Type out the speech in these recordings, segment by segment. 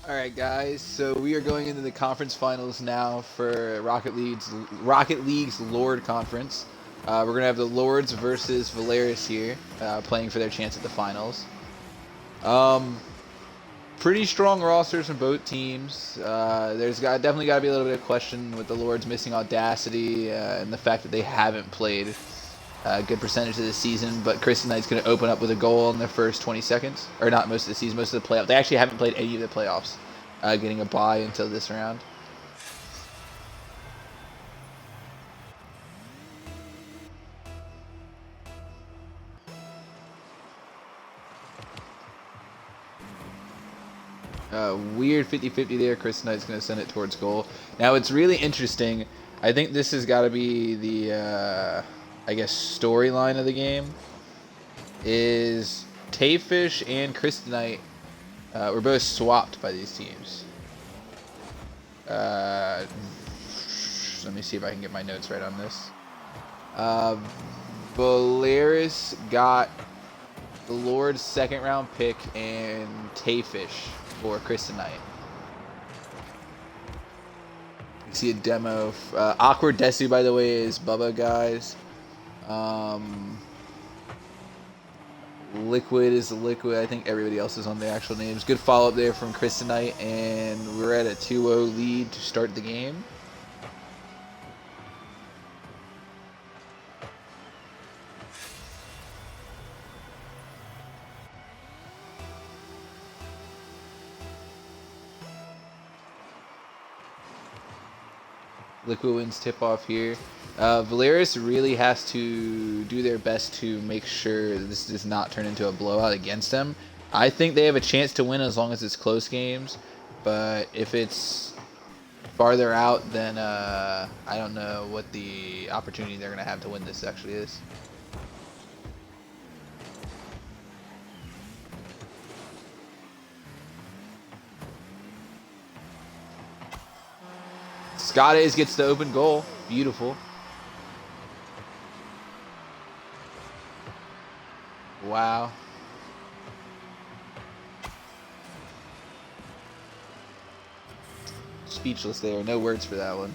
Alright guys, so we are going into the conference finals now for Rocket League's Lord Conference. We're going to have the Lords versus Volaris here, playing for their chance at the finals. Pretty strong rosters from both teams. There's definitely got to be a little bit of question with the Lords missing Audacity and the fact that they haven't played a good percentage of the season, but Kristen Knight's going to open up with a goal in the first 20 seconds. Or not most of the season, most of the playoffs. They actually haven't played any of the playoffs, getting a bye until this round. Weird 50-50 there. Kristen Knight's going to send it towards goal. Now, it's really interesting. I think this has got to be the, I guess, storyline of the game. Is Tayfish and Kristen Knight were both swapped by these teams. Let me see if I can get my notes right on this. Volaris got the Lord's second round pick and Tayfish for Kristen Knight. You see a demo. Awkward Desu, by the way, is Bubba, guys. Liquid is Liquid. I think everybody else is on the actual names. Good follow-up there from Kristen Knight, and we're at a 2-0 lead to start the game. Liquid wins tip-off here. Volaris really has to do their best to make sure this does not turn into a blowout against them. I think they have a chance to win as long as it's close games, but if it's farther out, then I don't know what the opportunity they're going to have to win this actually is. Scotties gets the open goal. Beautiful. Wow. Speechless there. No words for that one.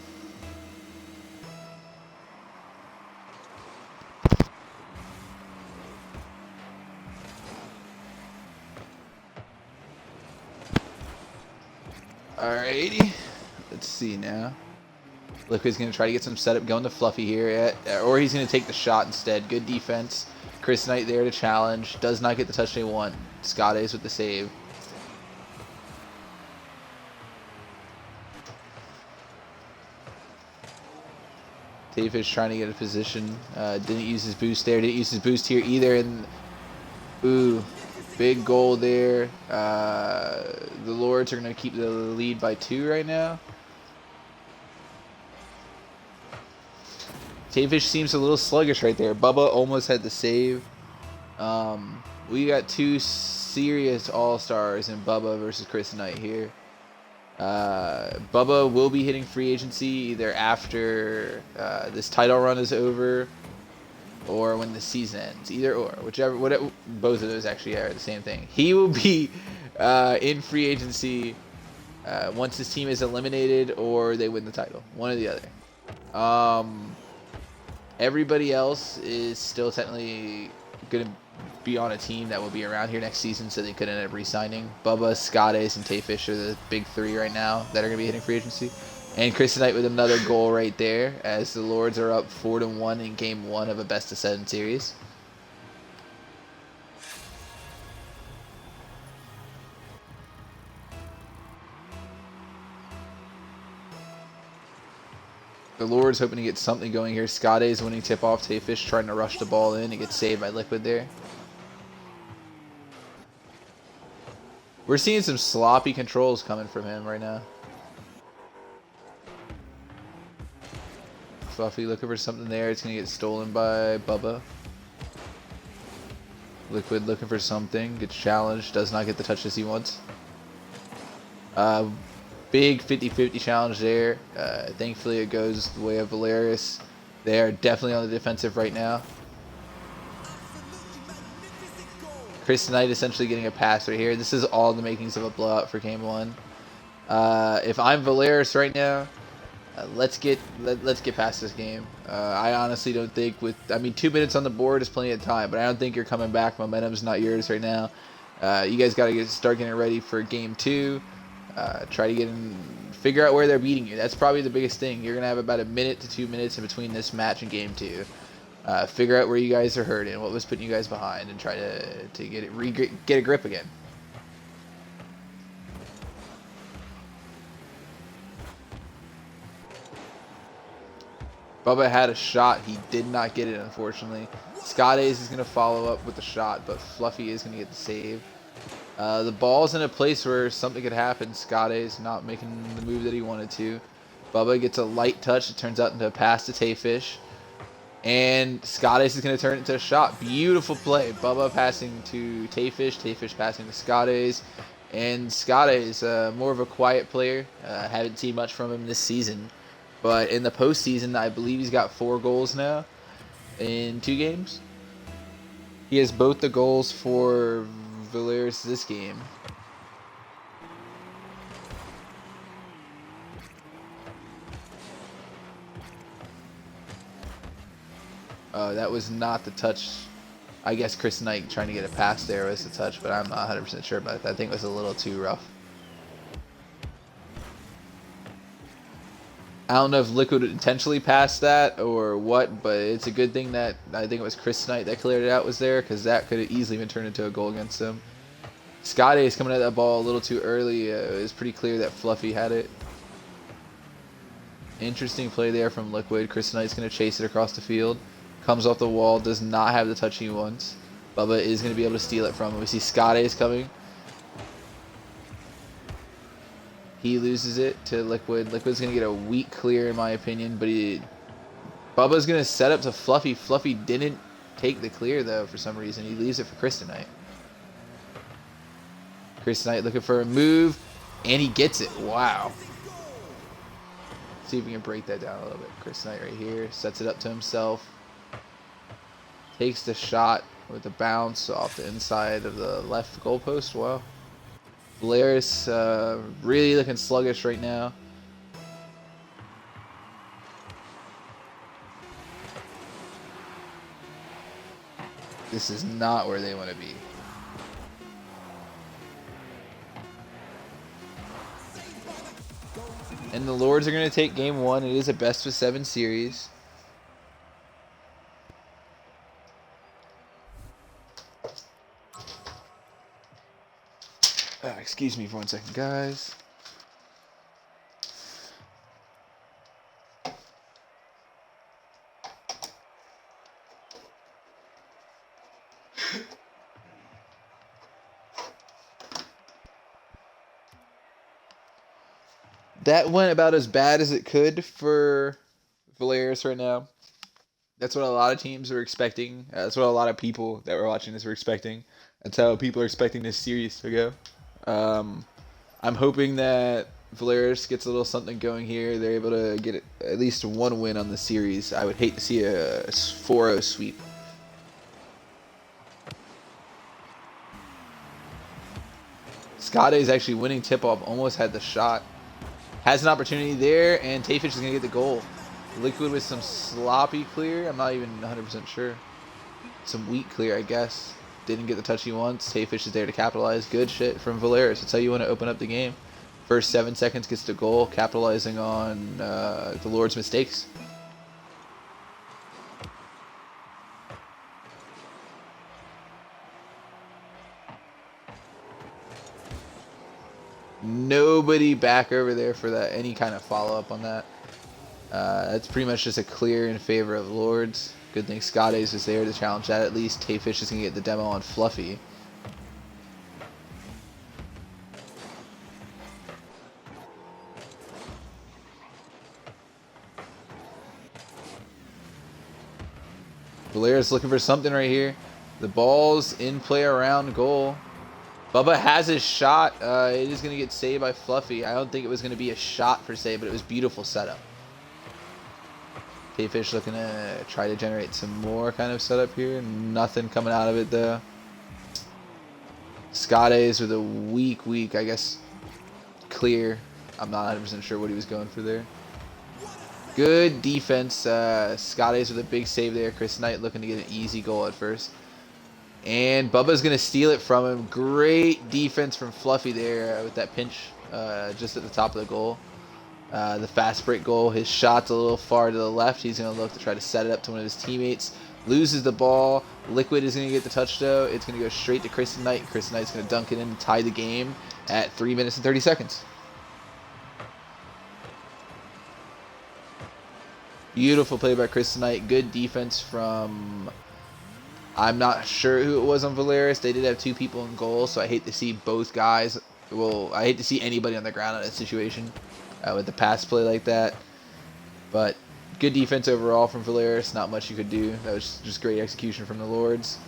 Alrighty. Let's see now. Liquid's going to try to get some setup going to Fluffy here, or he's going to take the shot instead. Good defense. Chris Knight there to challenge. Does not get the touch they want. Scott Ace with the save. Tayfish trying to get a position. Didn't use his boost there. Didn't use his boost here either. And ooh, big goal there. The Lords are going to keep the lead by 2 right now. Tayfish seems a little sluggish right there. Bubba almost had the save. We got 2 serious all-stars in Bubba versus Chris Knight here. Bubba will be hitting free agency either after this title run is over or when the season ends. Either or. Whatever, both of those actually are the same thing. He will be in free agency once his team is eliminated or they win the title. One or the other. Everybody else is still technically going to be on a team that will be around here next season, so they could end up re-signing. Bubba, Scott Ace, and Tayfish are the big 3 right now that are going to be hitting free agency. And Chris Knight with another goal right there, as the Lords are up 4-1 in Game 1 of a best-of-7 series. The Lords hoping to get something going here. Scott Ace winning tip-off. Tayfish trying to rush the ball in and get saved by Liquid there. We're seeing some sloppy controls coming from him right now. Fluffy looking for something there. It's going to get stolen by Bubba. Liquid looking for something. Gets challenged. Does not get the touches he wants. Big 50-50 challenge there. Thankfully, it goes the way of Volaris. They are definitely on the defensive right now. Chris Knight essentially getting a pass right here. This is all the makings of a blowout for Game 1. If I'm Volaris right now, let's get past this game. I honestly don't think I mean 2 minutes on the board is plenty of time, but I don't think you're coming back. Momentum's not yours right now. You guys got to start getting ready for game 2. Try to figure out where they're beating you. That's probably the biggest thing. You're gonna have about 1 minute to 2 minutes in between this match and game 2. Figure out where you guys are hurting, what was putting you guys behind, and try to get a grip again. Bubba had a shot. He did not get it, unfortunately. Seaason is going to follow up with the shot, but Fluffy is going to get the save. The ball's in a place where something could happen. Seaason is not making the move that he wanted to. Bubba gets a light touch. It turns out into a pass to Tayfish. And Seaason is going to turn it into a shot. Beautiful play. Bubba passing to Tayfish. Tayfish passing to Seaason. And Seaason is more of a quiet player. Haven't seen much from him this season. But in the postseason, I believe he's got 4 goals now in 2 games. He has both the goals for Volaris this game. That was not the touch. I guess Chris Knight trying to get a pass there was the touch, but I'm not 100% sure about that. I think it was a little too rough. I don't know if Liquid intentionally passed that or what, but it's a good thing that I think it was Chris Knight that cleared it out was there, because that could have easily been turned into a goal against him. Scotty is coming at that ball a little too early. It was pretty clear that Fluffy had it. Interesting play there from Liquid. Chris Knight's going to chase it across the field. Comes off the wall, does not have the touch he wants. Bubba is going to be able to steal it from him. We see Scotty is coming. He loses it to Liquid. Liquid's going to get a weak clear in my opinion, but Bubba's going to set up to Fluffy. Fluffy didn't take the clear though for some reason. He leaves it for Chris Knight. Chris Knight looking for a move, and he gets it. Wow. See if we can break that down a little bit. Chris Knight right here sets it up to himself. Takes the shot with a bounce off the inside of the left goalpost. Wow. Volaris really looking sluggish right now. This is not where they want to be. And the Lords are going to take game 1. It is a best of 7 series. Excuse me for 1 second, guys. That went about as bad as it could for Volaris right now. That's what a lot of teams were expecting. That's what a lot of people that were watching this were expecting. That's how people are expecting this series to go. I'm hoping that Volaris gets a little something going here. They're able to get at least 1 win on the series. I would hate to see a 4-0 sweep. Skade is actually winning tip-off. Almost had the shot. Has an opportunity there, and Tayfish is going to get the goal. Liquid with some sloppy clear. I'm not even 100% sure. Some weak clear, I guess. Didn't get the touch he wants. Tayfish is there to capitalize. Good shit from Volaris. That's how you want to open up the game. First 7 seconds gets the goal, capitalizing on the Lord's mistakes. Nobody back over there for that. Any kind of follow-up on that. That's pretty much just a clear in favor of Lords. Good thing Scotty's is there to challenge that at least. Tayfish is going to get the demo on Fluffy. Volaris looking for something right here. The ball's in play around goal. Bubba has his shot. It is going to get saved by Fluffy. I don't think it was going to be a shot per se, but it was beautiful setup. Tayfish looking to try to generate some more kind of setup here. Nothing coming out of it though. Scotty's with a weak, I guess, clear. I'm not 100% sure what he was going for there. Good defense. Scotty's with a big save there. Chris Knight looking to get an easy goal at first. And Bubba's going to steal it from him. Great defense from Fluffy there with that pinch just at the top of the goal. The fast break goal. His shot's a little far to the left. He's going to look to try to set it up to one of his teammates. Loses the ball. Liquid is going to get the touch, though. It's going to go straight to Chris Knight. Chris Knight's going to dunk it in to tie the game at 3 minutes and 30 seconds. Beautiful play by Chris Knight. Good defense from... I'm not sure who it was on Volaris. They did have 2 people in goal, so I hate to see both guys. Well, I hate to see anybody on the ground in that situation with the pass play like that. But good defense overall from Volaris. Not much you could do. That was just great execution from the Lords.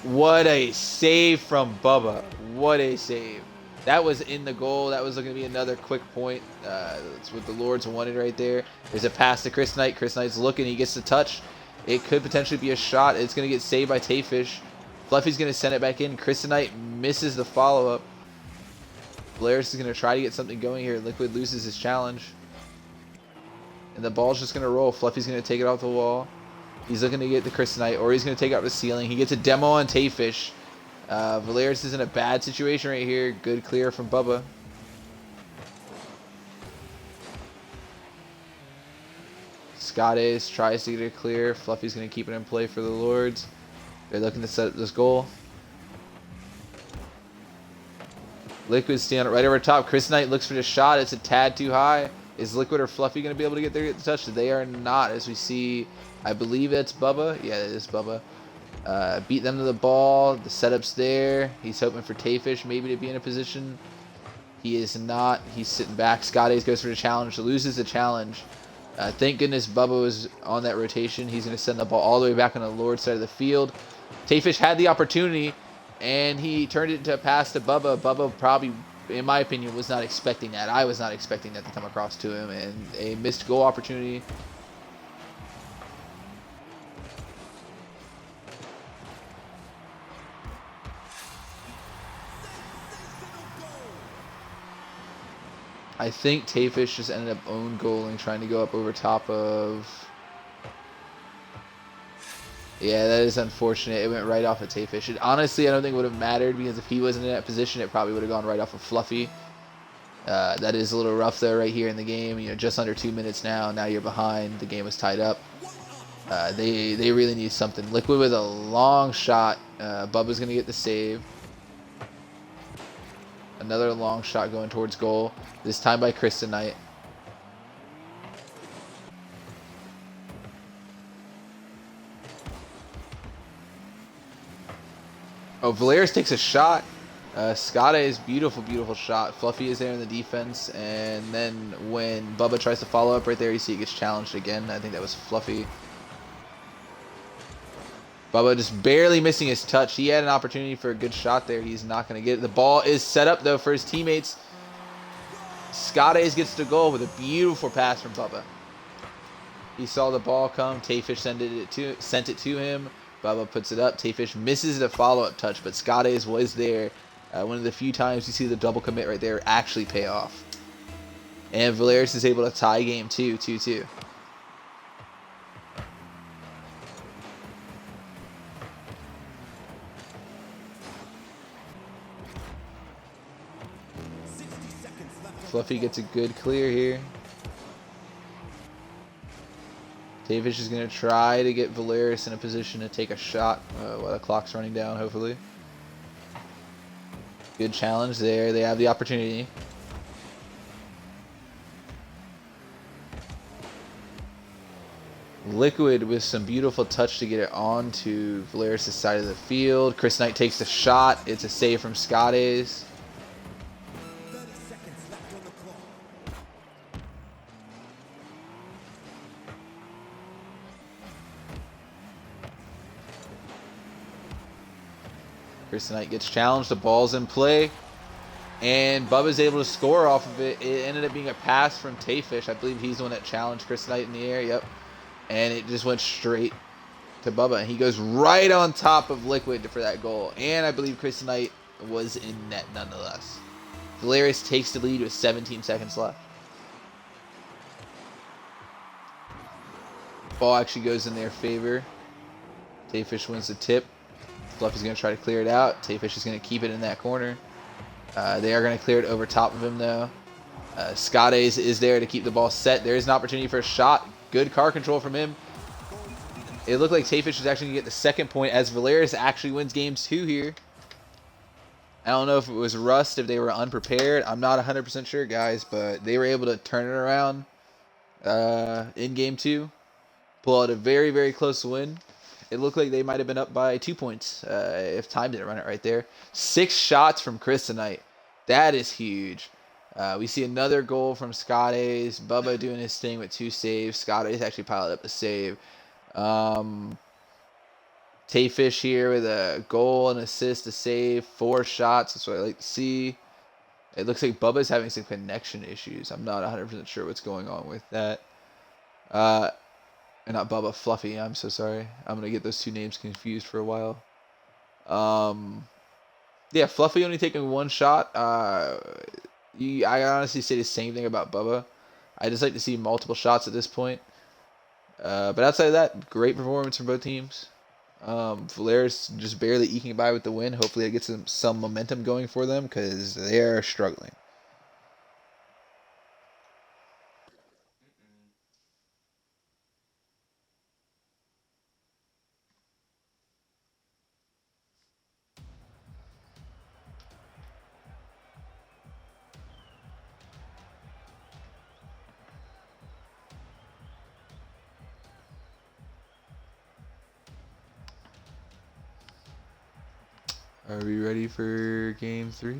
What a save from Bubba. What a save. That was in the goal. That was going to be another quick point. That's what the Lords wanted right there. There's a pass to Chris Knight. Chris Knight's looking. He gets the touch. It could potentially be a shot. It's going to get saved by Tayfish. Fluffy's going to send it back in. Chris Knight misses the follow-up. Volaris is going to try to get something going here. Liquid loses his challenge. And the ball's just going to roll. Fluffy's going to take it off the wall. He's looking to get the Chris Knight, or he's going to take it out the ceiling. He gets a demo on Tayfish. Volaris is in a bad situation right here. Good clear from Bubba. Scotties tries to get it clear. Fluffy's going to keep it in play for the Lords. They're looking to set up this goal. Liquid standing right over top. Chris Knight looks for the shot. It's a tad too high. Is Liquid or Fluffy going to be able to get there, get the touch? They are not, as we see. I believe it's Bubba. Yeah, it is Bubba. Beat them to the ball. The setup's there. He's hoping for Tayfish maybe to be in a position. He is not. He's sitting back. Scotties goes for the challenge. Loses the challenge. Thank goodness Bubba was on that rotation. He's going to send the ball all the way back on the Lord's side of the field. Tayfish had the opportunity, and he turned it into a pass to Bubba. Bubba probably, in my opinion, was not expecting that. I was not expecting that to come across to him, and a missed goal opportunity. I think Tayfish just ended up own goaling, trying to go up over top of... Yeah, that is unfortunate. It went right off of Tayfish. Honestly, I don't think it would have mattered, because if he wasn't in that position, it probably would have gone right off of Fluffy. That is a little rough, though, right here in the game. You know, just under 2 minutes now. Now you're behind. The game was tied up. They really need something. Liquid with a long shot. Bubba's going to get the save. Another long shot going towards goal. This time by Chris Knight. Oh, Volaris takes a shot. Scotty's beautiful, beautiful shot. Fluffy is there in the defense. And then when Bubba tries to follow up right there, you see he gets challenged again. I think that was Fluffy. Bubba just barely missing his touch. He had an opportunity for a good shot there. He's not going to get it. The ball is set up, though, for his teammates. Scotties gets the goal with a beautiful pass from Bubba. He saw the ball come. Tayfish sent it to him. Bubba puts it up. Tayfish misses the follow-up touch, but Scotties was there. One of the few times you see the double commit right there actually pay off. And Volaris is able to tie game 2-2. Fluffy gets a good clear here. Tayfish is going to try to get Volaris in a position to take a shot while the clock's running down, hopefully. Good challenge there. They have the opportunity. Liquid with some beautiful touch to get it onto Volaris' side of the field. Chris Knight takes the shot. It's a save from Scotties. Chris Knight gets challenged. The ball's in play. And Bubba's able to score off of it. It ended up being a pass from Tayfish. I believe he's the one that challenged Chris Knight in the air. Yep. And it just went straight to Bubba. And he goes right on top of Liquid for that goal. And I believe Chris Knight was in net nonetheless. Volaris takes the lead with 17 seconds left. Ball actually goes in their favor. Tayfish wins the tip. Fluffy's going to try to clear it out. Tayfish is going to keep it in that corner. They are going to clear it over top of him, though. Scotties is there to keep the ball set. There is an opportunity for a shot. Good car control from him. It looked like Tayfish was actually going to get the second point as Volaris actually wins game 2 here. I don't know if it was rust, if they were unprepared. I'm not 100% sure, guys, but they were able to turn it around in game 2. Pull out a very, very close win. It looked like they might have been up by 2 points if time didn't run it right there. 6 shots from Chris tonight. That is huge. We see another goal from Scotties. Bubba doing his thing with 2 saves. Scotties actually piled up a save. Tayfish here with a goal, an assist, a save, 4 shots. That's what I like to see. It looks like Bubba's having some connection issues. I'm not 100% sure what's going on with that. Not Bubba, Fluffy. I'm so sorry. I'm going to get those 2 names confused for a while. Yeah, Fluffy only taking 1 shot. I honestly say the same thing about Bubba. I just like to see multiple shots at this point. But outside of that, great performance from both teams. Volaris just barely eking by with the win. Hopefully it gets some momentum going for them because they are struggling. Are we ready for game 3?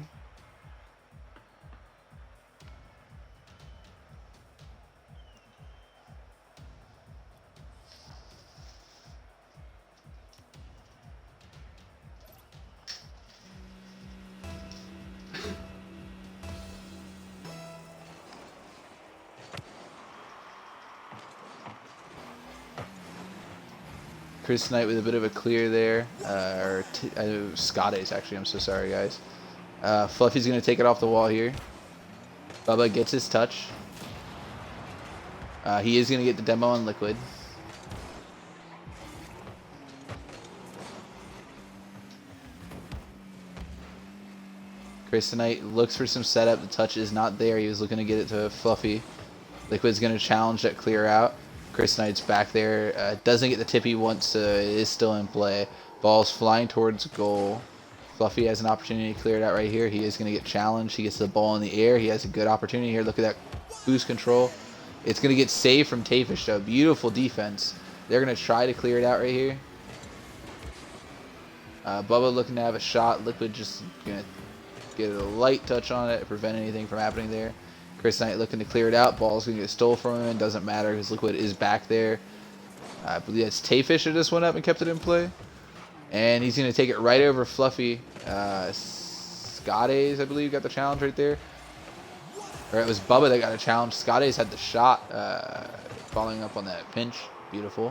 Chris Knight with a bit of a clear there. Scotties, actually. I'm so sorry, guys. Fluffy's going to take it off the wall here. Bubba gets his touch. He is going to get the demo on Liquid. Chris Knight looks for some setup. The touch is not there. He was looking to get it to Fluffy. Liquid's going to challenge that clear out. Chris Knight's back there. Doesn't get the tip he wants, so it is still in play. Ball's flying towards goal. Fluffy has an opportunity to clear it out right here. He is going to get challenged. He gets the ball in the air. He has a good opportunity here. Look at that boost control. It's going to get saved from Tayfish, though. Beautiful defense. They're going to try to clear it out right here. Bubba looking to have a shot. Liquid just going to get a light touch on it to prevent anything from happening there. Chris Knight looking to clear it out. Ball's going to get stole from him. Doesn't matter because Liquid is back there. I believe that's Tayfish that just went up and kept it in play. And he's going to take it right over Fluffy. Scotties, I believe, got the challenge right there. Or it was Bubba that got a challenge. Scotties had the shot following up on that pinch. Beautiful.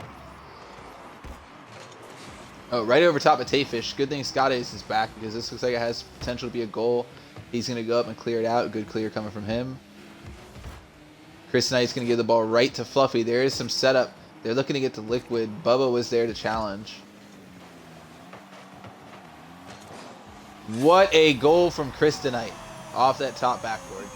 Oh, right over top of Tayfish. Good thing Scotties is back because this looks like it has potential to be a goal. He's going to go up and clear it out. Good clear coming from him. Chris Knight's going to give the ball right to Fluffy. There is some setup. They're looking to get to Liquid. Bubba was there to challenge. What a goal from Chris tonight off that top backboard.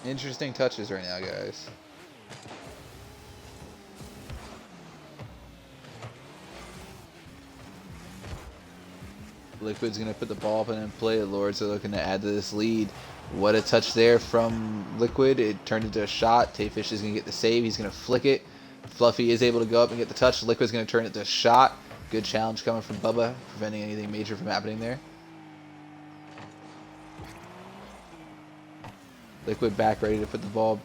Interesting touches right now, guys. Liquid's going to put the ball up and in play. The Lords are looking to add to this lead. What a touch there from Liquid. It turned into a shot. Tayfish is going to get the save. He's going to flick it. Fluffy is able to go up and get the touch. Liquid's going to turn it to a shot. Good challenge coming from Bubba, preventing anything major from happening there. Liquid back ready to put the ball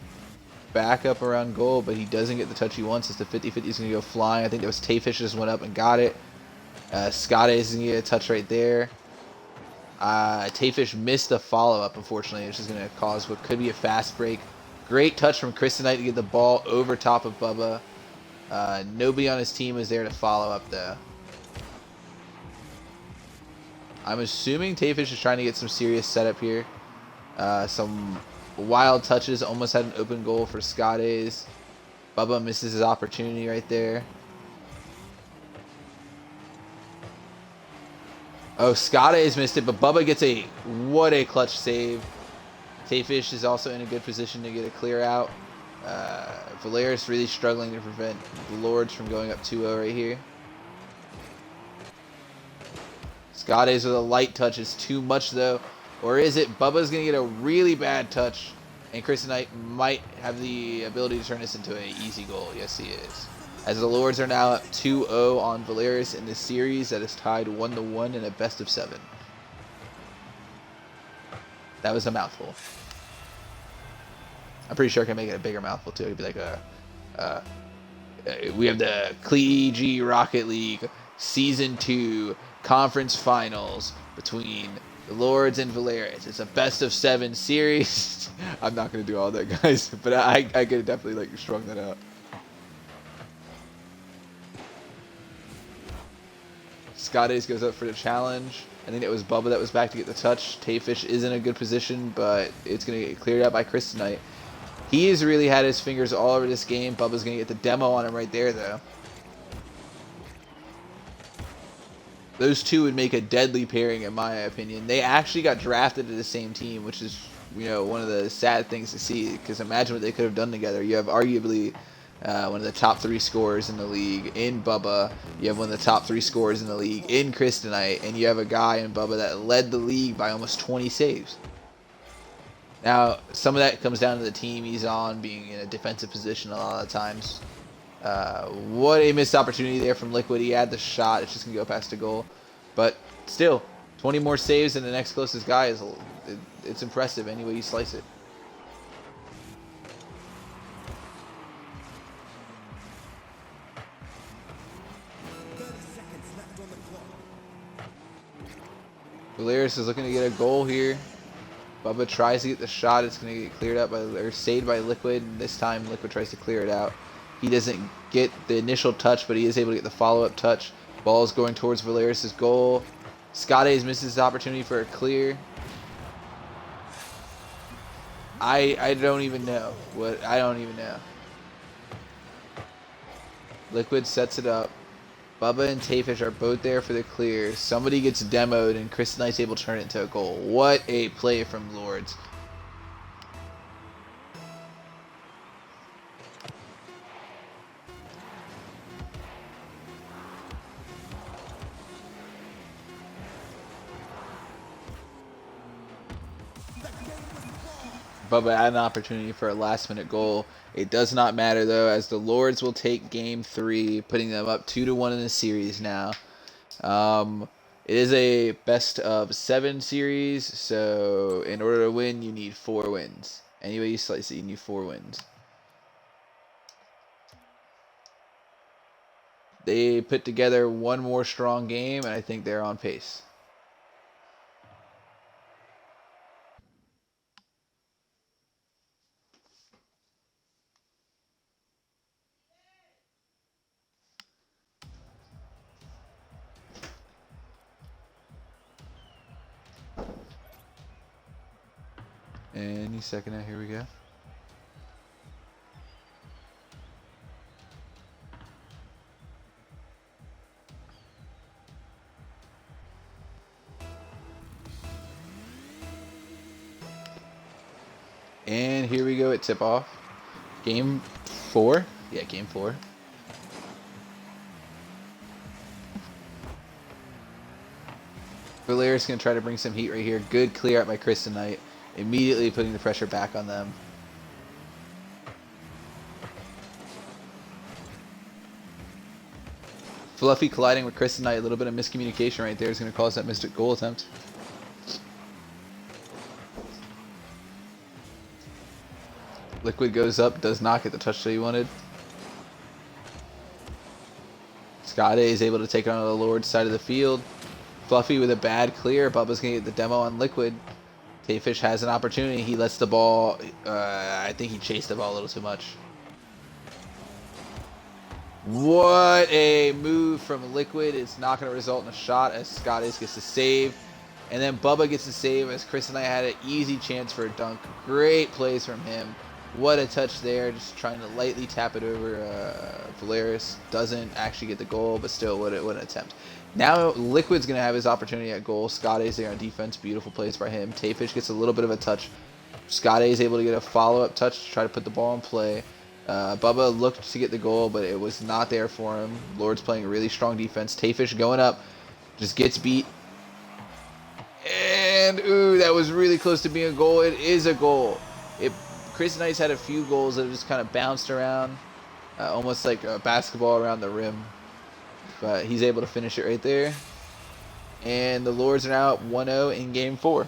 back up around goal, but he doesn't get the touch he wants. It's the 50-50. He's going to go flying. I think that was Tayfish just went up and got it. Scott is going to get a touch right there. Tayfish missed the follow-up, unfortunately, which is going to cause what could be a fast break. Great touch from Kryptonite to get the ball over top of Bubba. Nobody on his team is there to follow up, though. I'm assuming Tayfish is trying to get some serious setup here. Some wild touches, almost had an open goal for Scades. Bubba misses his opportunity right there. Oh, Scades missed it, but Bubba gets what a clutch save. Tayfish is also in a good position to get a clear out. Volaris really struggling to prevent the Lords from going up 2-0 right here. Scades with a light touch is too much though. Or is it? Bubba's going to get a really bad touch. And Kryptonite might have the ability to turn this into an easy goal. Yes, he is. As the Lords are now up 2-0 on Volaris in this series that is tied 1-1 in a best of 7. That was a mouthful. I'm pretty sure I can make it a bigger mouthful too. It'd be like we have the CGRL Rocket League Season 2 Conference Finals between the Lords and Volaris. It's a best of 7 series. I'm not going to do all that, guys, but I could definitely like strung that out. Scades goes up for the challenge. I think it was Bubba that was back to get the touch. Tayfish is in a good position, but it's going to get cleared out by Kryptonite. He has really had his fingers all over this game. Bubba's going to get the demo on him right there, though. Those two would make a deadly pairing, in my opinion. They actually got drafted to the same team, which is, one of the sad things to see. Because imagine what they could have done together. You have arguably one of the top 3 scorers in the league in Bubba. You have one of the top 3 scorers in the league in Kryptonite. And you have a guy in Bubba that led the league by almost 20 saves. Now, some of that comes down to the team he's on, being in a defensive position a lot of the times. What a missed opportunity there from Liquid. He had the shot. It's just going to go past the goal. But still, 20 more saves than the next closest guy it's impressive any way you slice it. Volaris is looking to get a goal here. Bubba tries to get the shot. It's going to get cleared out or saved by Liquid. And this time, Liquid tries to clear it out. He doesn't get the initial touch, but he is able to get the follow-up touch. Ball's going towards Volaris' goal. Scades misses his opportunity for a clear. I don't even know. I don't even know. Liquid sets it up. Bubba and Tayfish are both there for the clear. Somebody gets demoed, and Kryptonite's able to turn it into a goal. What a play from Lords. Bubba had an opportunity for a last-minute goal. It does not matter, though, as the Lords will take Game 3, putting them up 2-1 in the series now. It is a best-of-7 series, so in order to win, you need 4 wins. Any way you slice it, you need 4 wins. They put together one more strong game, and I think they're on pace. Any second now, here we go. And here we go at tip-off. Game 4? Yeah, Game 4. Volaris going to try to bring some heat right here. Good clear out by Kryptonite. Immediately putting the pressure back on them. Fluffy colliding with Kryptonite. A little bit of miscommunication right there is going to cause that missed goal attempt. Liquid goes up, does not get the touch that he wanted. Scotty is able to take it on the Lord's side of the field. Fluffy with a bad clear. Bubba's going to get the demo on Liquid. Tayfish has an opportunity. He lets the ball. I think he chased the ball a little too much. What a move from Liquid. It's not going to result in a shot as Scotty gets to save. And then Bubba gets to save as Chris and I had an easy chance for a dunk. Great plays from him. What a touch there. Just trying to lightly tap it over. Volaris doesn't actually get the goal, but still what an attempt. Now Liquid's going to have his opportunity at goal. Scotty's there on defense. Beautiful plays by him. Tayfish gets a little bit of a touch. Scotty is able to get a follow-up touch to try to put the ball in play. Bubba looked to get the goal, but it was not there for him. Lord's playing really strong defense. Tayfish going up. Just gets beat. And, ooh, that was really close to being a goal. It is a goal. Chris Knight's had a few goals that have just kind of bounced around. Almost like a basketball around the rim. But he's able to finish it right there. And the Lords are now 1-0 in Game 4.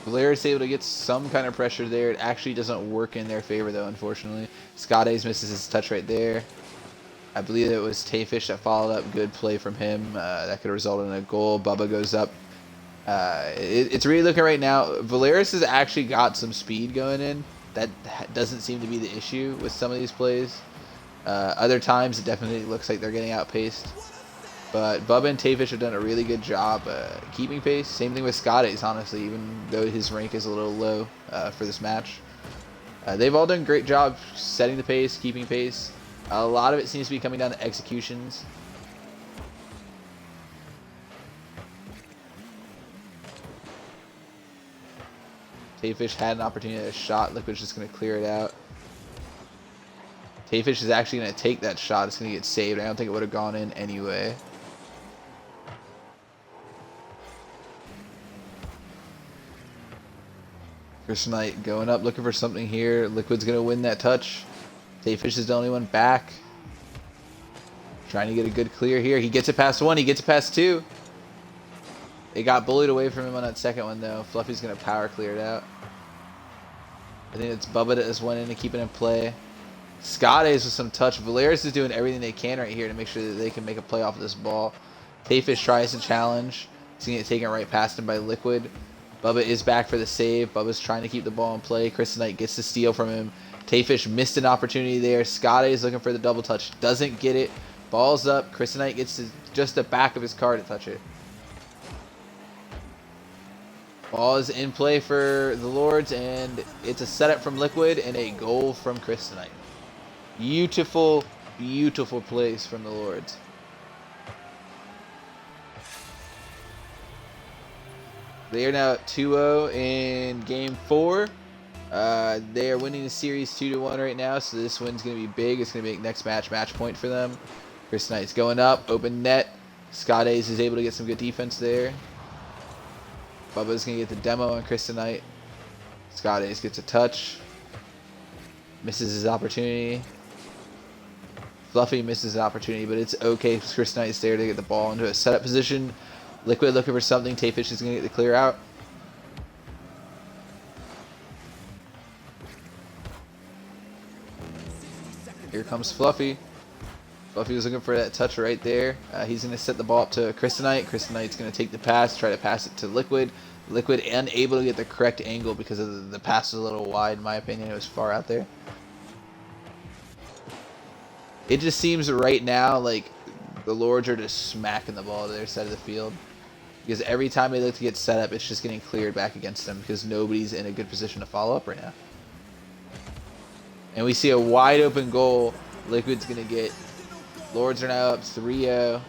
Volaris able to get some kind of pressure there. It actually doesn't work in their favor, though, unfortunately. Scotty's misses his touch right there. I believe it was Tayfish that followed up. Good play from him. That could result in a goal. Bubba goes up. It's really looking right now. Volaris has actually got some speed going in. That doesn't seem to be the issue with some of these plays. Other times, it definitely looks like they're getting outpaced. But Bubba and Tayfish have done a really good job keeping pace. Same thing with Scotty's, honestly, even though his rank is a little low for this match. They've all done a great job setting the pace, keeping pace. A lot of it seems to be coming down to executions. Tayfish had an opportunity at a shot. Liquid's just going to clear it out. Tayfish is actually going to take that shot. It's going to get saved. I don't think it would have gone in anyway. Chris Knight going up, looking for something here. Liquid's going to win that touch. Tayfish is the only one back. Trying to get a good clear here. He gets it past one. He gets it past two. It got bullied away from him on that second one, though. Fluffy's going to power clear it out. I think it's Bubba that just went in to keep it in play. Scotty's with some touch. Volaris is doing everything they can right here to make sure that they can make a play off of this ball. Tayfish tries to challenge. He's going to get taken right past him by Liquid. Bubba is back for the save. Bubba's trying to keep the ball in play. Chris Knight gets the steal from him. Tayfish missed an opportunity there. Scotty is looking for the double touch. Doesn't get it. Ball's up. Chris Knight gets just the back of his car to touch it. Ball is in play for the Lords, and it's a setup from Liquid and a goal from Chris Knight. Beautiful, beautiful plays from the Lords. They are now at 2-0 in Game 4. They are winning the series 2-1 right now, so this win's going to be big. It's going to make next match point for them. Chris Knight's going up, open net. Scotty's is able to get some good defense there. Bubba's going to get the demo on Chris Knight. Scotty's gets a touch. Misses his opportunity. Fluffy misses an opportunity, but it's okay because Chris Knight's there to get the ball into a setup position. Liquid looking for something. Tayfish is going to get the clear out. Here comes Fluffy. Fluffy was looking for that touch right there. He's going to set the ball up to Chris Knight. Chris Knight's going to take the pass, try to pass it to Liquid. Liquid unable to get the correct angle because of the pass was a little wide, in my opinion. It was far out there. It just seems right now like the Lords are just smacking the ball to their side of the field. Because every time they look to get set up, it's just getting cleared back against them because nobody's in a good position to follow up right now. And we see a wide open goal. Liquid's going to get. Lords are now up 3-0.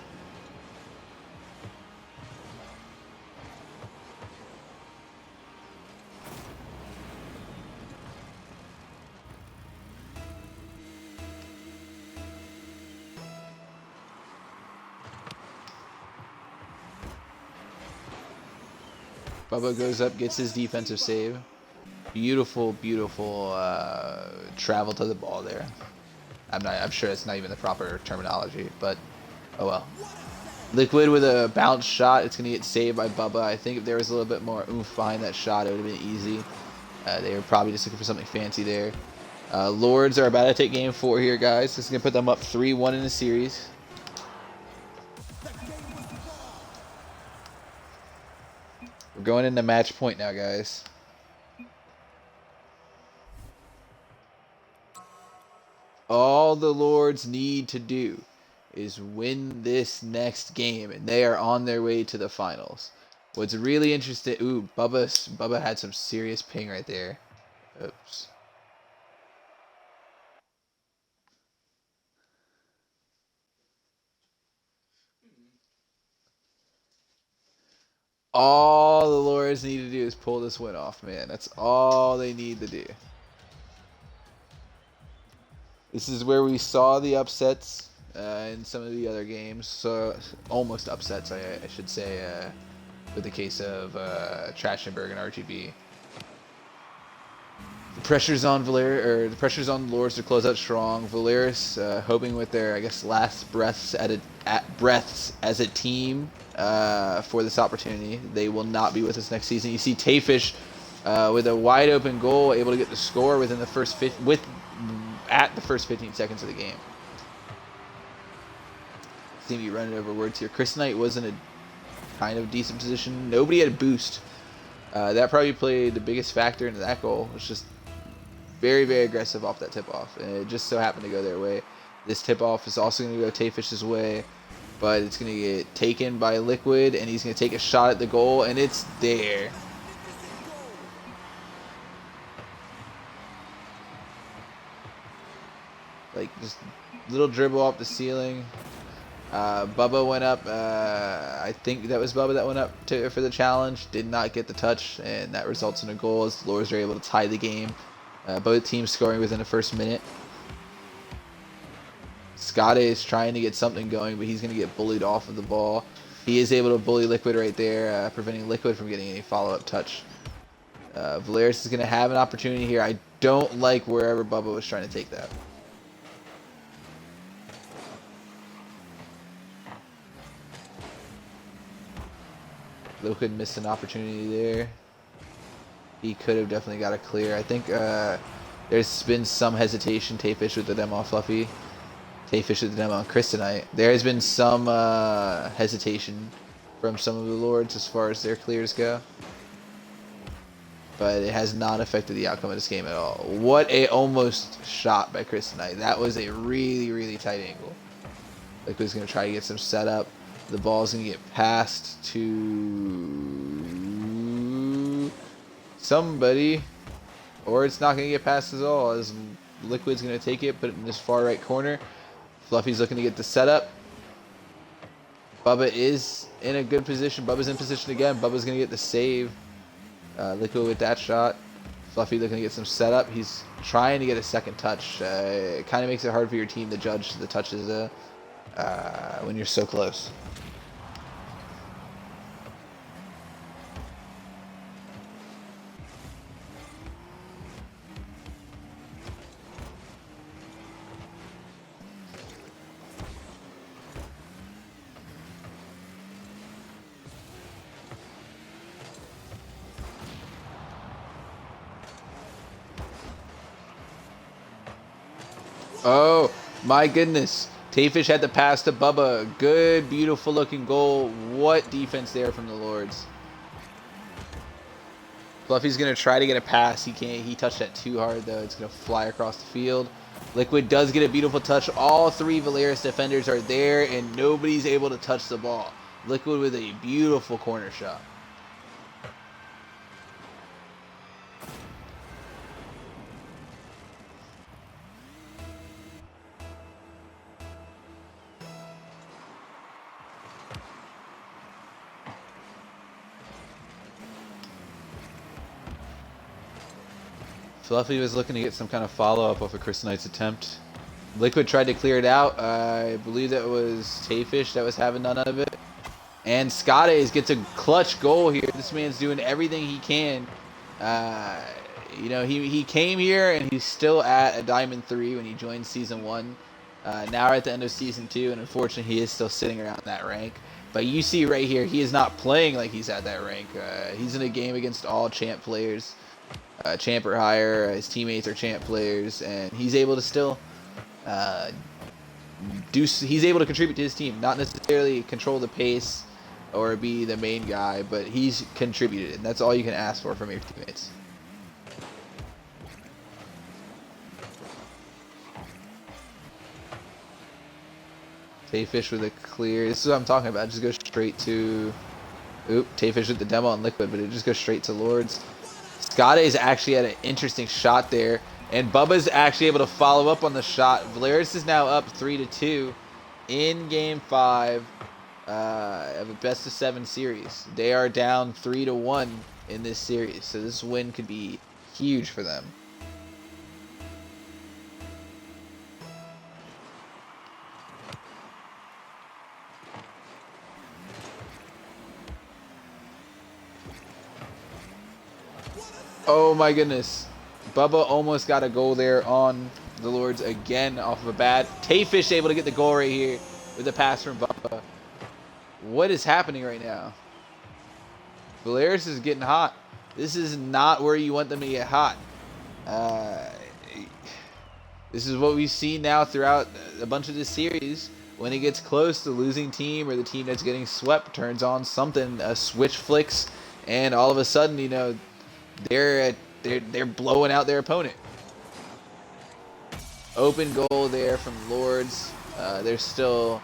Bubba goes up, gets his defensive save. Beautiful, beautiful travel to the ball there. I'm sure it's not even the proper terminology, but oh well. Liquid with a bounce shot. It's gonna get saved by Bubba. I think if there was a little bit more oomph behind that shot, it would have been easy. They were probably just looking for something fancy there. Lords are about to take game 4 here, guys. This is gonna put them up 3-1 in the series. We're going into match point now, guys. All the Lords need to do is win this next game, and they are on their way to the finals. What's really interesting... Ooh, Bubba had some serious ping right there. Oops. All the Lords need to do is pull this win off, man. That's all they need to do. This is where we saw the upsets in some of the other games. So almost upsets, I should say, with the case of Trashenberg and RGB. The pressure's on the pressure's on Lords to close out strong. Volaris hoping with their, I guess, last breaths as a team for this opportunity. They will not be with us next season. You see Tayfish with a wide open goal, able to get the score within the first at the first 15 seconds of the game. Seem to be running over words here. Chris Knight was in a kind of decent position. Nobody had a boost. That probably played the biggest factor into that goal. It's just very, very aggressive off that tip-off. And it just so happened to go their way. This tip-off is also going to go Tayfish's way. But it's going to get taken by Liquid. And he's going to take a shot at the goal. And it's there. Like, just little dribble off the ceiling. Bubba went up. I think that was Bubba that went up for the challenge. Did not get the touch, and that results in a goal as the Lords are able to tie the game. Both teams scoring within the first minute. Scotty is trying to get something going, but he's going to get bullied off of the ball. He is able to bully Liquid right there, preventing Liquid from getting any follow-up touch. Volaris is going to have an opportunity here. I don't like wherever Bubba was trying to take that. Liquid missed an opportunity there. He could have definitely got a clear. I think there's been some hesitation. Tayfish with the demo on Fluffy. Tayfish with the demo on Chris tonight. There has been some hesitation from some of the Lords as far as their clears go. But it has not affected the outcome of this game at all. What a almost shot by Chris tonight. That was a really, really tight angle. Liquid's going to try to get some setup. The ball's going to get passed to somebody, or it's not going to get passed at all, as Liquid's going to take it, put it in this far right corner. Fluffy's looking to get the setup. Bubba is in a good position. Bubba's in position again. Bubba's going to get the save. Liquid with that shot. Fluffy looking to get some setup. He's trying to get a second touch. It kind of makes it hard for your team to judge the touches when you're so close. Oh, my goodness. Tayfish had the pass to Bubba. Good, beautiful looking goal. What defense there from the Lords. Fluffy's going to try to get a pass. He can't. He touched that too hard, though. It's going to fly across the field. Liquid does get a beautiful touch. All three Volaris defenders are there, and nobody's able to touch the ball. Liquid with a beautiful corner shot. Fluffy was looking to get some kind of follow-up off of Chris Knight's attempt. Liquid tried to clear it out. I believe that was Tayfish that was having none of it. And Scotties gets a clutch goal here. This man's doing everything he can. You know, he came here and he's still at a Diamond 3 when he joined Season 1. Now we're at the end of Season 2, and unfortunately he is still sitting around that rank. But you see right here, he is not playing like he's at that rank. He's in a game against all champ players, champ or higher. His teammates are champ players, and he's able to still he's able to contribute to his team. Not necessarily control the pace or be the main guy, but he's contributed, and that's all you can ask for from your teammates. Tayfish with a clear. This is what I'm talking about. Just go straight to... Oop, Tayfish with the demo on Liquid, but it just goes straight to Lords. Skade's actually had an interesting shot there, and Bubba's actually able to follow up on the shot. Volaris is now up 3-2 in Game 5 of a best-of-7 series. They are down 3-1 in this series, so this win could be huge for them. Oh my goodness. Bubba almost got a goal there on the Lords again off of a bad. Tayfish able to get the goal right here with the pass from Bubba. What is happening right now? Volaris is getting hot. This is not where you want them to get hot. This is what we've seen now throughout a bunch of this series. When it gets close, the losing team or the team that's getting swept turns on something, a switch flicks, and all of a sudden, you know, they're blowing out their opponent. Open goal there from Lords. They're still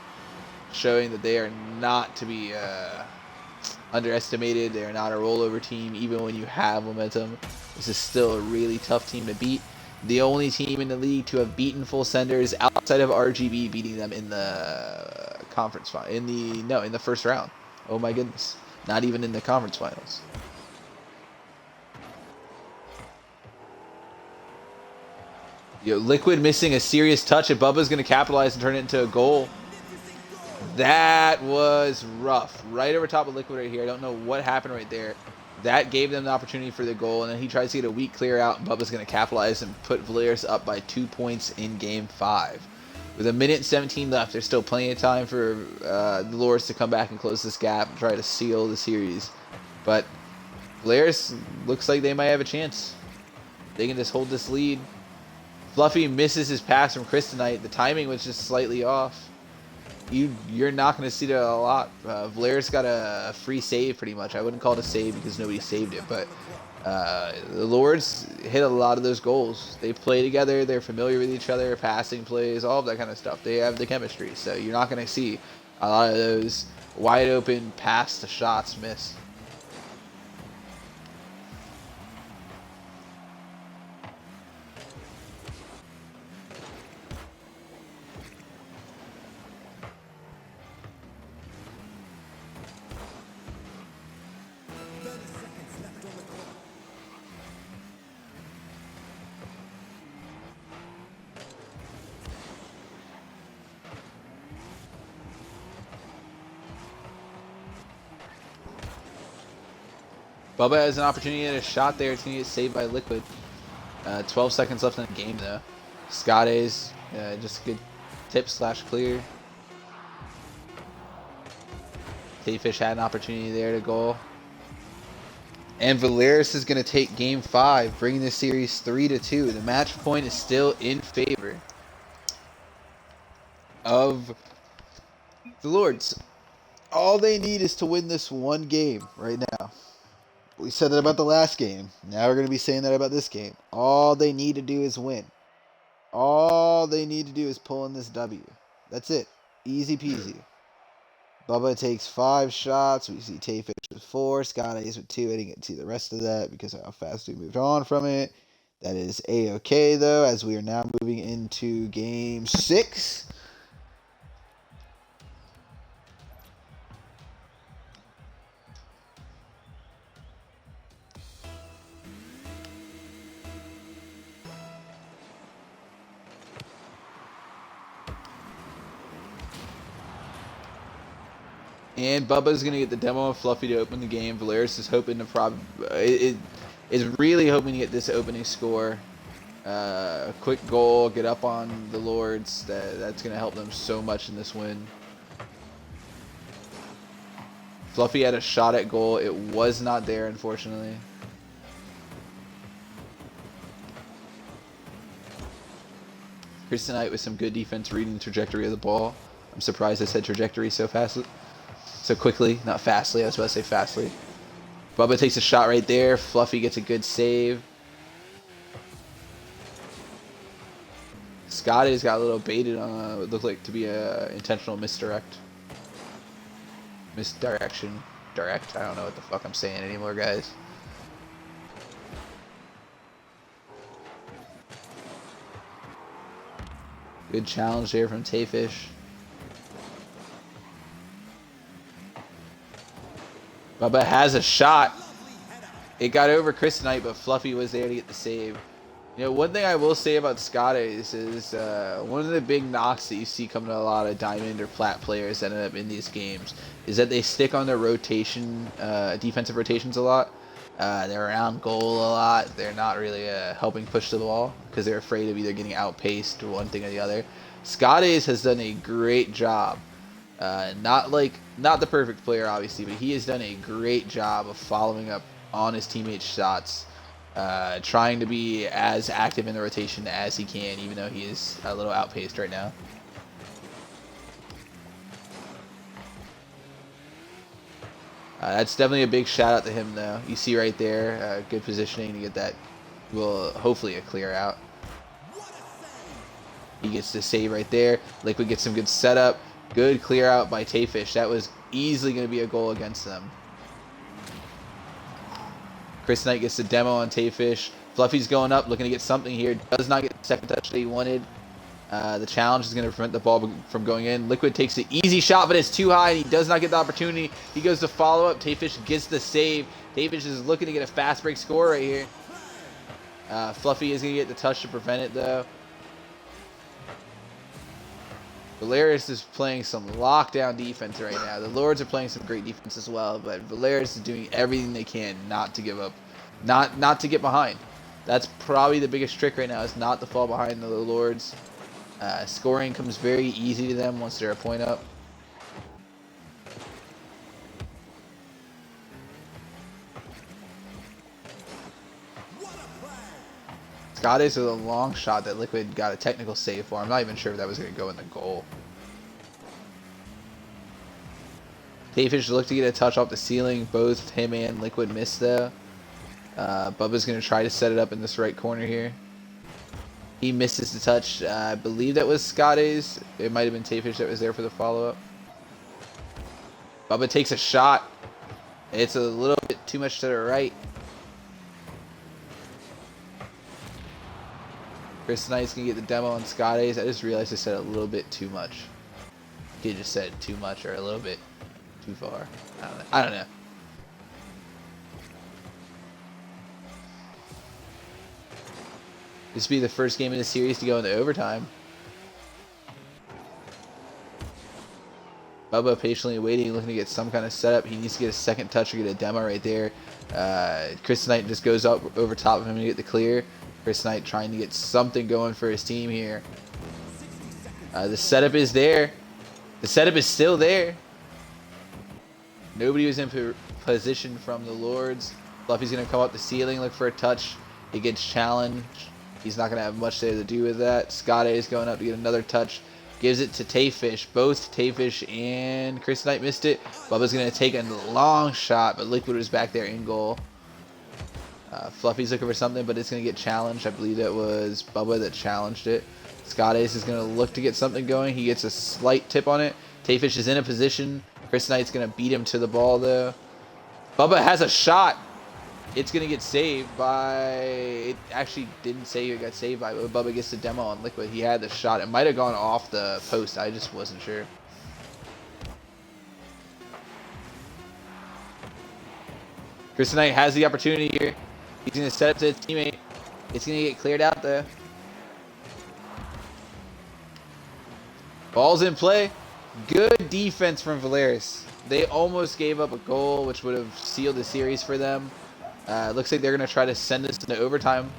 showing that they are not to be underestimated. They are not a rollover team, even when you have momentum. This is still a really tough team to beat. The only team in the league to have beaten Full Senders outside of RGB beating them in the conference final. In the first round. Oh my goodness. Not even in the conference finals. Liquid missing a serious touch, and Bubba's going to capitalize and turn it into a goal. That was rough. Right over top of Liquid right here. I don't know what happened right there. That gave them the opportunity for the goal, and then he tries to get a weak clear out, and Bubba's going to capitalize and put Volaris up by 2 points in Game 5. With 1:17 left, there's still plenty of time for the Lords to come back and close this gap and try to seal the series. But Volaris looks like they might have a chance. They can just hold this lead. Fluffy misses his pass from Kryptonite. The timing was just slightly off. You're not going to see that a lot. Volaris got a free save pretty much. I wouldn't call it a save because nobody saved it, but the Lords hit a lot of those goals. They play together. They're familiar with each other, passing plays, all of that kind of stuff. They have the chemistry, so you're not going to see a lot of those wide open pass to shots miss. Bubba has an opportunity at a shot there. It's going to get saved by Liquid. 12 seconds left in the game, though. Skade's just a good tip/clear. Tayfish had an opportunity there to goal. And Volaris is going to take Game 5, bringing the series 3-2. The match point is still in favor of the Lords. All they need is to win this one game right now. We said that about the last game. Now we're going to be saying that about this game. All they need to do is win. All they need to do is pull in this W. That's it. Easy peasy. Bubba takes 5 shots. We see Tayfish with 4. Scotty's with 2. I didn't get to see the rest of that because of how fast we moved on from it. That is A-okay, though, as we are now moving into Game 6. And Bubba's going to get the demo of Fluffy to open the game. Volaris is hoping to is really hoping to get this opening score. A quick goal, get up on the Lords. That's going to help them so much in this win. Fluffy had a shot at goal. It was not there, unfortunately. Kryptonite with some good defense reading the trajectory of the ball. I'm surprised I said trajectory so fastly. So quickly. Not fastly. I was about to say fastly. Bubba takes a shot right there. Fluffy gets a good save. Scotty's got a little baited on what looked like to be a intentional misdirect. Misdirection. Direct. I don't know what the fuck I'm saying anymore, guys. Good challenge there from Tayfish. Bubba has a shot. It got over Kryptonite, but Fluffy was there to get the save. You know, one thing I will say about Scotty's is one of the big knocks that you see coming to a lot of Diamond or Plat players that end up in these games is that they stick on their rotation, defensive rotations a lot. They're around goal a lot. They're not really helping push the ball because they're afraid of either getting outpaced or one thing or the other. Scotty's has done a great job. Not the perfect player, obviously, but he has done a great job of following up on his teammates' shots. Trying to be as active in the rotation as he can, even though he is a little outpaced right now. That's definitely a big shout out to him, though. You see right there, good positioning to get that, well, hopefully a clear out. He gets the save right there. Liquid gets some good setup. Good clear out by Tayfish. That was easily going to be a goal against them. Kryptonite gets the demo on Tayfish. Fluffy's going up, looking to get something here. Does not get the second touch that he wanted. The challenge is going to prevent the ball from going in. Liquid takes the easy shot, but it's too high, and he does not get the opportunity. He goes to follow up. Tayfish gets the save. Tayfish is looking to get a fast break score right here. Fluffy is going to get the touch to prevent it, though. Volaris is playing some lockdown defense right now. The Lords are playing some great defense as well, but Volaris is doing everything they can not to give up, not to get behind. That's probably the biggest trick right now, is not to fall behind the Lords. Scoring comes very easy to them once they're a point up. Scotty's with a long shot that Liquid got a technical save for. I'm not even sure if that was going to go in the goal. Tayfish looked to get a touch off the ceiling. Both him and Liquid missed though. Bubba's going to try to set it up in this right corner here. He misses the touch. I believe that was Scotty's. It might have been Tayfish that was there for the follow-up. Bubba takes a shot. It's a little bit too much to the right. Kryptonite's going to get the demo on Scotty's. I just realized I said a little bit too much. He just said too much or a little bit too far. I don't know. This will be the first game in the series to go into overtime. Bubba patiently waiting, looking to get some kind of setup. He needs to get a second touch or get a demo right there. Kryptonite just goes up over top of him to get the clear. Kryptonite trying to get something going for his team here. The setup is there. The setup is still there. Nobody was in position from the Lords. Fluffy's going to come up the ceiling, look for a touch. He gets challenged. He's not going to have much there to do with that. Scotty is going up to get another touch. Gives it to Tayfish. Both Tayfish and Kryptonite missed it. Bubba's going to take a long shot, but Liquid was back there in goal. Fluffy's looking for something, but it's going to get challenged. I believe that was Bubba that challenged it. Scotty's is going to look to get something going. He gets a slight tip on it. Tayfish is in a position. Kryptonite's going to beat him to the ball, though. Bubba has a shot. It's going to get saved by... It actually didn't say it got saved by, but Bubba gets the demo on Liquid. He had the shot. It might have gone off the post. I just wasn't sure. Kryptonite has the opportunity here. He's going to set up to his teammate. It's going to get cleared out there. Ball's in play. Good defense from Volaris. They almost gave up a goal, which would have sealed the series for them. Looks like they're going to try to send this into overtime.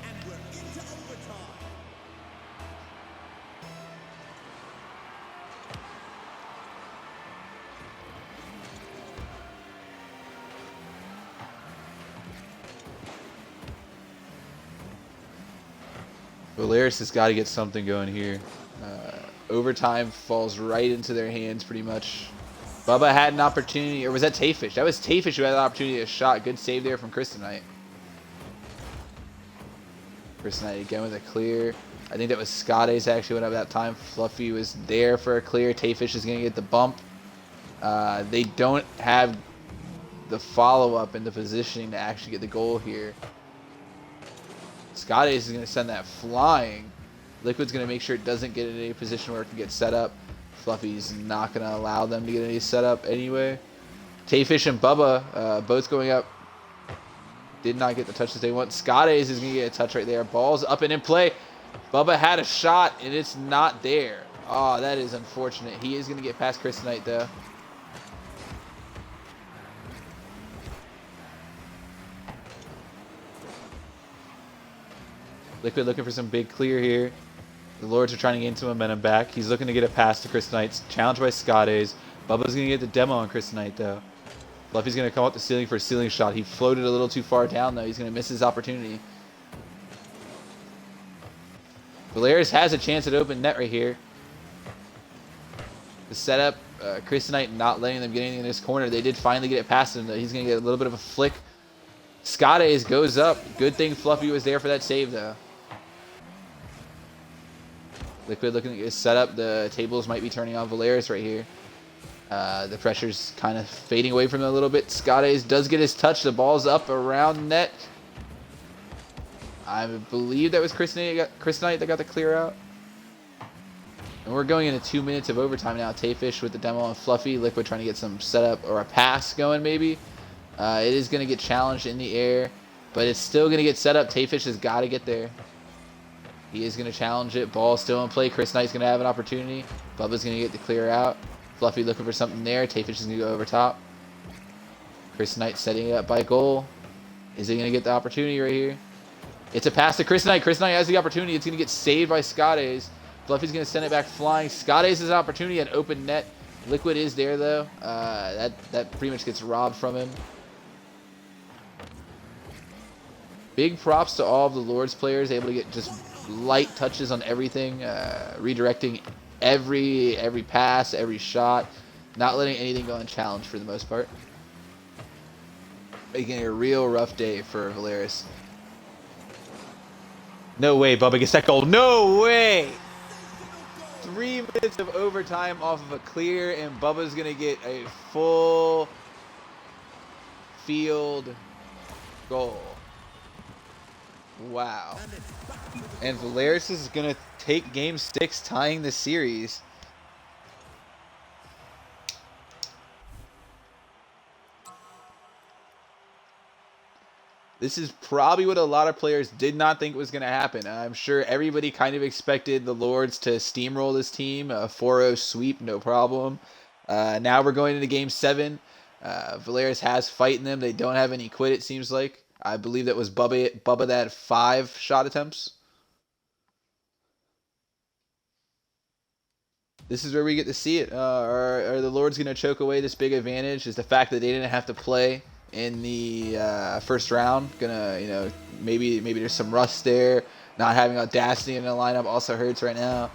Volaris has got to get something going here. Overtime falls right into their hands pretty much. Bubba had an opportunity, or was that Tayfish? That was Tayfish who had an opportunity to shot. Good save there from Kryptonite. Kryptonite again with a clear. I think that was Scotty's actually went up that time. Fluffy was there for a clear. Tayfish is going to get the bump. They don't have the follow-up and the positioning to actually get the goal here. Scotty's is going to send that flying. Liquid's going to make sure it doesn't get in any position where it can get set up. Fluffy's not going to allow them to get any setup anyway. Tayfish and Bubba both going up. Did not get the touches they want. Scotty's is going to get a touch right there. Ball's up and in play. Bubba had a shot and it's not there. Oh, that is unfortunate. He is going to get past Kryptonite though. Liquid looking for some big clear here. The Lords are trying to gain some momentum back. He's looking to get a pass to Kryptonite. Challenged by Scotty's. Bubba's going to get the demo on Kryptonite though. Fluffy's going to come up the ceiling for a ceiling shot. He floated a little too far down though. He's going to miss his opportunity. Volaris has a chance at open net right here. The setup, Kryptonite not letting them get anything in this corner. They did finally get it past him though. He's going to get a little bit of a flick. Scotty's goes up. Good thing Fluffy was there for that save though. Liquid looking at his setup. The tables might be turning on Volaris right here. The pressure's kind of fading away from him a little bit. Scotty's does get his touch. The ball's up around net. I believe that was Kryptonite that got the clear out. And we're going into 2 minutes of overtime now. Tayfish with the demo on Fluffy. Liquid trying to get some setup or a pass going maybe. It is going to get challenged in the air, but it's still going to get set up. Tayfish has got to get there. He is going to challenge it. Ball still in play. Kryptonite's going to have an opportunity. Bubba's going to get the clear out. Fluffy looking for something there. Tayfish is going to go over top. Kryptonite setting it up by goal. Is he going to get the opportunity right here? It's a pass to Kryptonite. Kryptonite has the opportunity. It's going to get saved by Scotty's. Fluffy's going to send it back flying. Scotty's has an opportunity at open net. Liquid is there though. That pretty much gets robbed from him. Big props to all of the Lords players, able to get just light touches on everything, redirecting every pass, every shot, not letting anything go unchallenged for the most part. Making it a real rough day for Volaris. No way, Bubba gets that goal. No way! 3 minutes of overtime off of a clear, and Bubba's going to get a full field goal. Wow. And Volaris is going to take game 6, tying the series. This is probably what a lot of players did not think was going to happen. I'm sure everybody kind of expected the Lords to steamroll this team. A 4-0 sweep, no problem. Now we're going into game 7. Volaris has fight in them. They don't have any quit, it seems like. I believe that was Bubba that had 5 shot attempts. This is where we get to see it. Are the Lords going to choke away this big advantage? Is the fact that they didn't have to play in the first round gonna, maybe there's some rust there. Not having Audacity in the lineup also hurts right now.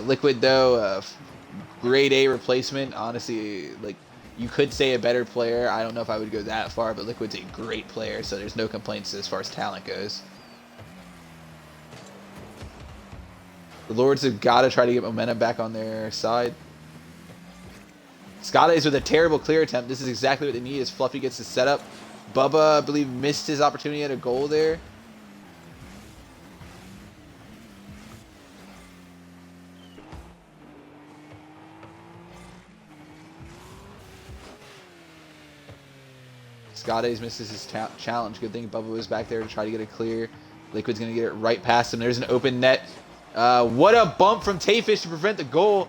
Liquid though, grade A replacement. Honestly, like, you could say a better player. I don't know if I would go that far, but Liquid's a great player, so there's no complaints as far as talent goes. The Lords have got to try to get momentum back on their side. Scotty's with a terrible clear attempt. This is exactly what they need as Fluffy gets the setup. Bubba, I believe, missed his opportunity at a goal there. Scotty's misses his challenge. Good thing Bubba was back there to try to get it clear. Liquid's going to get it right past him. There's an open net. What a bump from Tayfish to prevent the goal.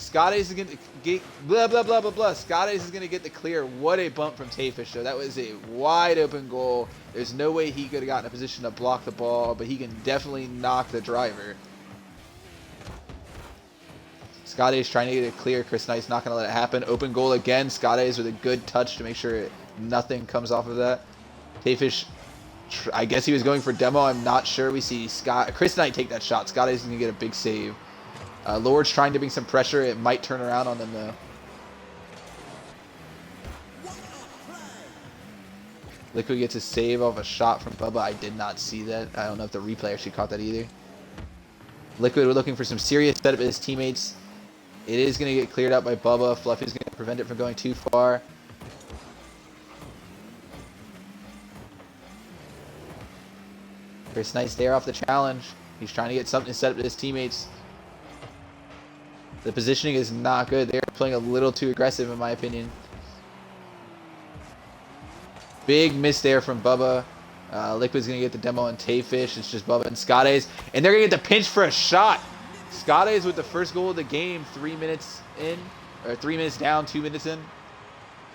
Scott Ace is going to get blah, blah, blah, blah, blah. Scott Ace is going to get the clear. What a bump from Tayfish, though. That was a wide open goal. There's no way he could have gotten a position to block the ball, but he can definitely knock the driver. Scott Ace trying to get it clear. Chris Knight's not going to let it happen. Open goal again. Scott Ace with a good touch to make sure nothing comes off of that. Tayfish, I guess he was going for demo. I'm not sure. We see Chris Knight take that shot. Scott Ace is going to get a big save. Lord's trying to bring some pressure. It might turn around on them, though. Liquid gets a save off a shot from Bubba. I did not see that. I don't know if the replay actually caught that either. Liquid, we're looking for some serious setup of his teammates. It is going to get cleared out by Bubba. Fluffy's going to prevent it from going too far. Chris Knight's there off the challenge. He's trying to get something set up to his teammates. The positioning is not good. They're playing a little too aggressive, in my opinion. Big miss there from Bubba. Liquid's going to get the demo on Tayfish. It's just Bubba and Scott Ace. And they're going to get the pinch for a shot. Scott Ace with the first goal of the game, 3 minutes in. Or 3 minutes down, 2 minutes in.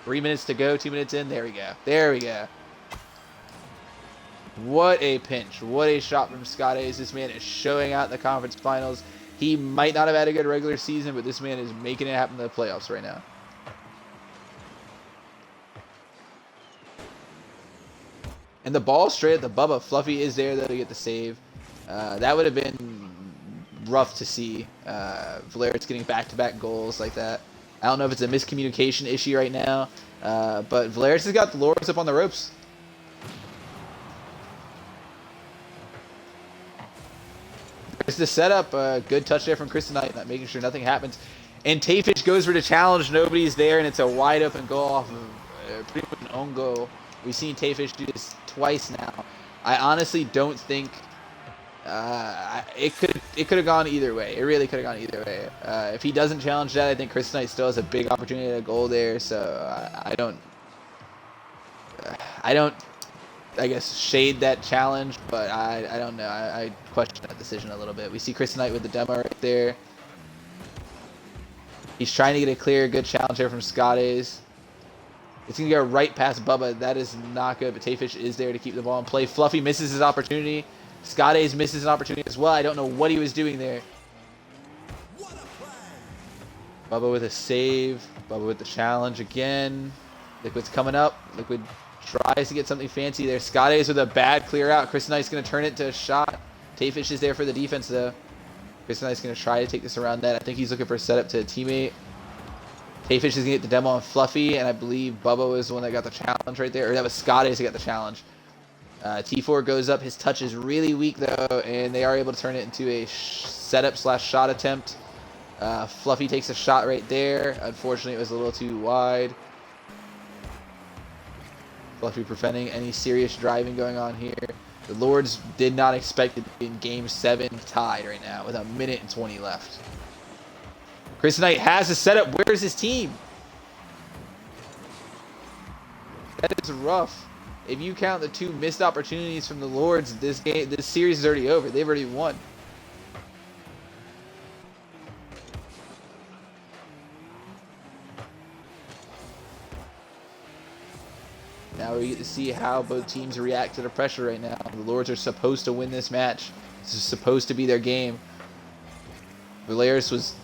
3 minutes to go, 2 minutes in. There we go. There we go. What a pinch. What a shot from Scott Ace. This man is showing out in the conference finals. He might not have had a good regular season, but this man is making it happen in the playoffs right now. And the ball straight at the Bubba. Fluffy is there, though, to get the save. That would have been rough to see. Volaris getting back-to-back goals like that. I don't know if it's a miscommunication issue right now, but Volaris has got the Lords up on the ropes. There's the setup. Good touch there from Chris Knight, making sure nothing happens. And Tayfish goes for the challenge. Nobody's there, and it's a wide open goal off of pretty much an own goal. We've seen Tayfish do this twice now. I honestly don't think it could have gone either way. It really could have gone either way. If he doesn't challenge that, I think Chris Knight still has a big opportunity at a goal there. So I don't, I guess, shade that challenge, but I don't know. I question that decision a little bit. We see Chris Knight with the demo right there. He's trying to get a clear, good challenge here from Scott Ace. It's going to go right past Bubba. That is not good, but Tayfish is there to keep the ball in play. Fluffy misses his opportunity. Scott Ace misses an opportunity as well. I don't know what he was doing there. Bubba with a save. Bubba with the challenge again. Liquid's coming up. Liquid tries to get something fancy there. Scott Ace with a bad clear out. Chris Knight's going to turn it to a shot. Tayfish is there for the defense, though. Chris Knight's going to try to take this around net. I think he's looking for a setup to a teammate. Tayfish is going to get the demo on Fluffy, and I believe Bubba was the one that got the challenge right there. Or that was Scott Ace that got the challenge. T4 goes up. His touch is really weak, though, and they are able to turn it into a setup/shot attempt. Fluffy takes a shot right there. Unfortunately, it was a little too wide. Fluffy preventing any serious driving going on here. The Lords did not expect it to be in Game 7 tied right now with 1 minute and 20 left. Chris Knight has a setup. Where's his team? That is rough. If you count the 2 missed opportunities from the Lords, this series is already over. They've already won. Now we get to see how both teams react to the pressure right now. The Lords are supposed to win this match. This is supposed to be their game. Volaris was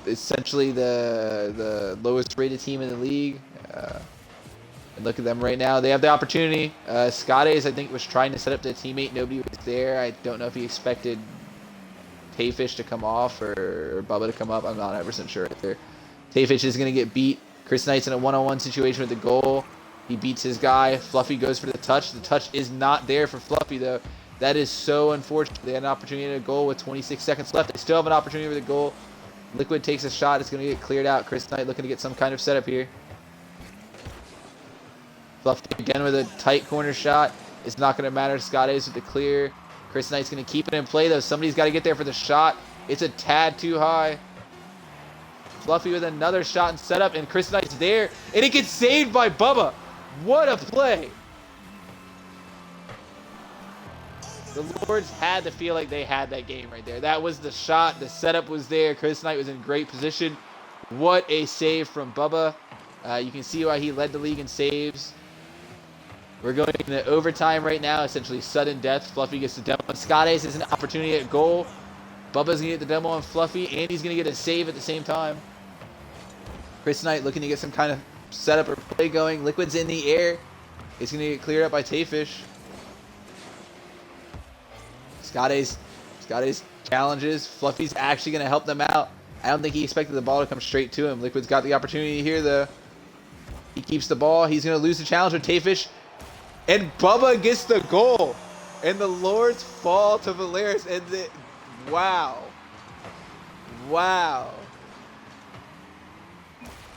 essentially the lowest rated team in the league. And look at them right now. They have the opportunity. Scott Ace, I think, was trying to set up the teammate. Nobody was there. I don't know if he expected Tayfish to come off or Bubba to come up. I'm not 100% sure right there. Tayfish is going to get beat. Chris Knight's in a one-on-one situation with the goal. He beats his guy. Fluffy goes for the touch. The touch is not there for Fluffy, though. That is so unfortunate. They had an opportunity at a goal with 26 seconds left. They still have an opportunity with a goal. Liquid takes a shot. It's going to get cleared out. Chris Knight looking to get some kind of setup here. Fluffy again with a tight corner shot. It's not going to matter. Scott Ace with the clear. Chris Knight's going to keep it in play, though. Somebody's got to get there for the shot. It's a tad too high. Fluffy with another shot and setup, and Chris Knight's there. And it gets saved by Bubba. What a play. The Lords had to feel like they had that game right there. That was the shot. The setup was there. Chris Knight was in great position. What a save from Bubba. You can see why he led the league in saves. We're going into overtime right now. Essentially sudden death. Fluffy gets the demo. Scott Ace is an opportunity at goal. Bubba's going to get the demo on Fluffy. And he's going to get a save at the same time. Chris Knight looking to get some kind of setup or play going. Liquid's in the air. It's going to get cleared up by Tayfish. Scott Ace challenges. Fluffy's actually going to help them out. I don't think he expected the ball to come straight to him. Liquid's got the opportunity here, though. He keeps the ball. He's going to lose the challenge with Tayfish. And Bubba gets the goal. And the Lords fall to Volaris. And wow. Wow.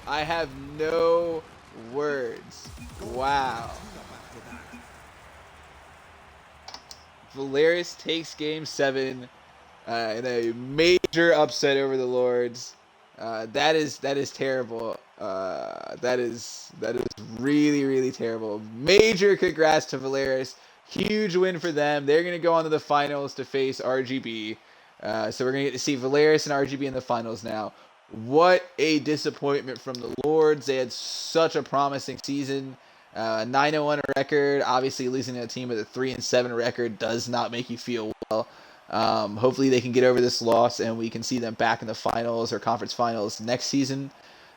I have no words. Wow. Volaris takes Game 7 in a major upset over the Lords. That is terrible. That is really, really terrible. Major congrats to Volaris. Huge win for them. They're going to go on to the finals to face RGB. So we're going to get to see Volaris and RGB in the finals now. What a disappointment from the Lords. They had such a promising season. 9-1 record. Obviously, losing to a team with a 3-7 record does not make you feel well. Hopefully, they can get over this loss and we can see them back in the finals or conference finals next season.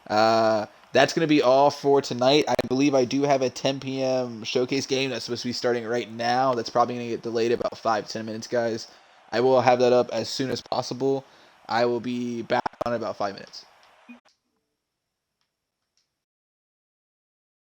That's going to be all for tonight. I believe I do have a 10 p.m. showcase game that's supposed to be starting right now. That's probably going to get delayed about 5-10 minutes, guys. I will have that up as soon as possible. I will be back on in about 5 minutes.